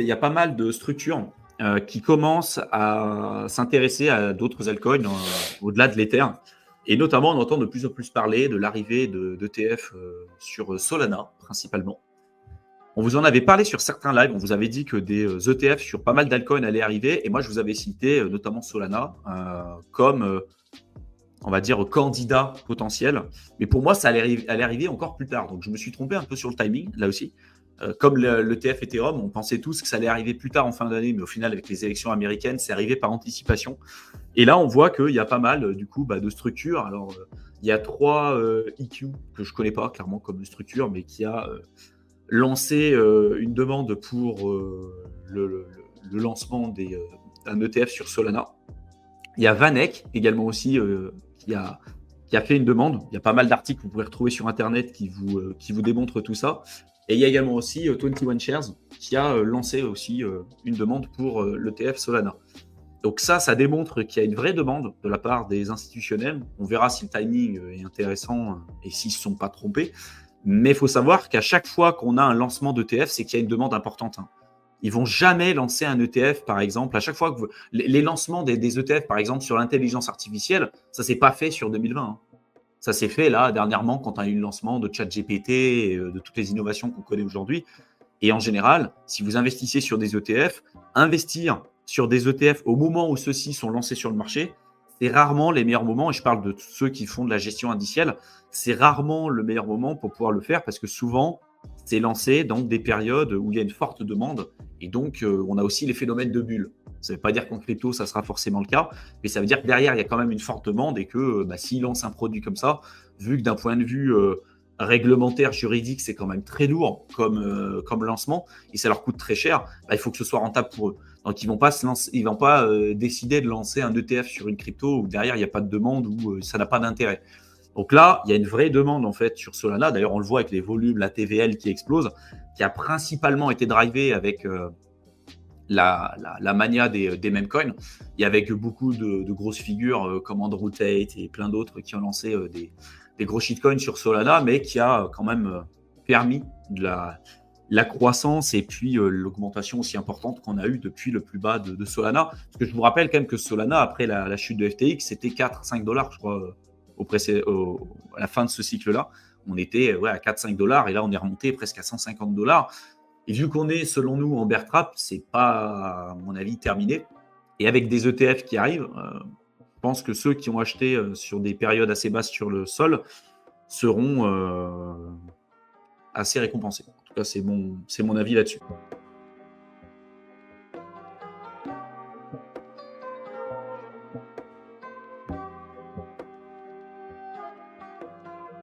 il y a pas mal de structures qui commencent à s'intéresser à d'autres altcoins au-delà de l'Ether. Et notamment, on entend de plus en plus parler de l'arrivée d'ETF sur Solana, principalement. On vous en avait parlé sur certains lives, on vous avait dit que des ETF sur pas mal d'altcoins allaient arriver, et moi je vous avais cité notamment Solana comme, on va dire, candidat potentiel. Mais pour moi, ça allait arriver encore plus tard. Donc je me suis trompé un peu sur le timing, là aussi. Comme l'ETF Ethereum, on pensait tous que ça allait arriver plus tard en fin d'année, mais au final, avec les élections américaines, c'est arrivé par anticipation. Et là, on voit qu'il y a pas mal, du coup, de structures. Alors, il y a 3 EQ que je connais pas clairement comme structure, mais qui a lancé une demande pour le lancement d'un ETF sur Solana. Il y a Vanek également aussi qui a fait une demande. Il y a pas mal d'articles que vous pouvez retrouver sur Internet qui vous démontrent tout ça. Et il y a également aussi 21 Shares qui a lancé aussi une demande pour l'ETF Solana. Donc ça démontre qu'il y a une vraie demande de la part des institutionnels. On verra si le timing est intéressant et s'ils ne se sont pas trompés. Mais il faut savoir qu'à chaque fois qu'on a un lancement d'ETF, c'est qu'il y a une demande importante. Ils vont jamais lancer un ETF, par exemple. À chaque fois que les lancements des ETF, par exemple, sur l'intelligence artificielle, ça s'est pas fait sur 2020. Ça s'est fait là dernièrement quand on a eu le lancement de ChatGPT et de toutes les innovations qu'on connaît aujourd'hui. Et en général, si vous investissez sur des ETF, investir sur des ETF au moment où ceux-ci sont lancés sur le marché, c'est rarement les meilleurs moments. Et je parle de ceux qui font de la gestion indicielle. C'est rarement le meilleur moment pour pouvoir le faire parce que souvent, c'est lancé dans des périodes où il y a une forte demande. Et donc, on a aussi les phénomènes de bulles. Ça ne veut pas dire qu'en crypto, ça sera forcément le cas, mais ça veut dire que derrière, il y a quand même une forte demande et que s'ils lancent un produit comme ça, vu que d'un point de vue réglementaire, juridique, c'est quand même très lourd comme lancement et ça leur coûte très cher, il faut que ce soit rentable pour eux. Donc, ils ne vont pas décider de lancer un ETF sur une crypto où derrière, il n'y a pas de demande, où ça n'a pas d'intérêt. Donc là, il y a une vraie demande en fait sur Solana. D'ailleurs, on le voit avec les volumes, la TVL qui explose, qui a principalement été drivée avec la mania des meme coins et avec beaucoup de grosses figures comme Andrew Tate et plein d'autres qui ont lancé des gros shitcoins sur Solana, mais qui a quand même permis de la croissance et puis l'augmentation aussi importante qu'on a eue depuis le plus bas de Solana. Parce que je vous rappelle quand même que Solana, après la chute de FTX, c'était 4-5 $, je crois, à la fin de ce cycle-là. On était à 4-5 $, et là, on est remonté presque à 150 $. Et vu qu'on est, selon nous, en bear trap, c'est pas, à mon avis, terminé. Et avec des ETF qui arrivent, je pense que ceux qui ont acheté sur des périodes assez basses sur le sol seront assez récompensés. En tout cas, c'est mon avis là-dessus.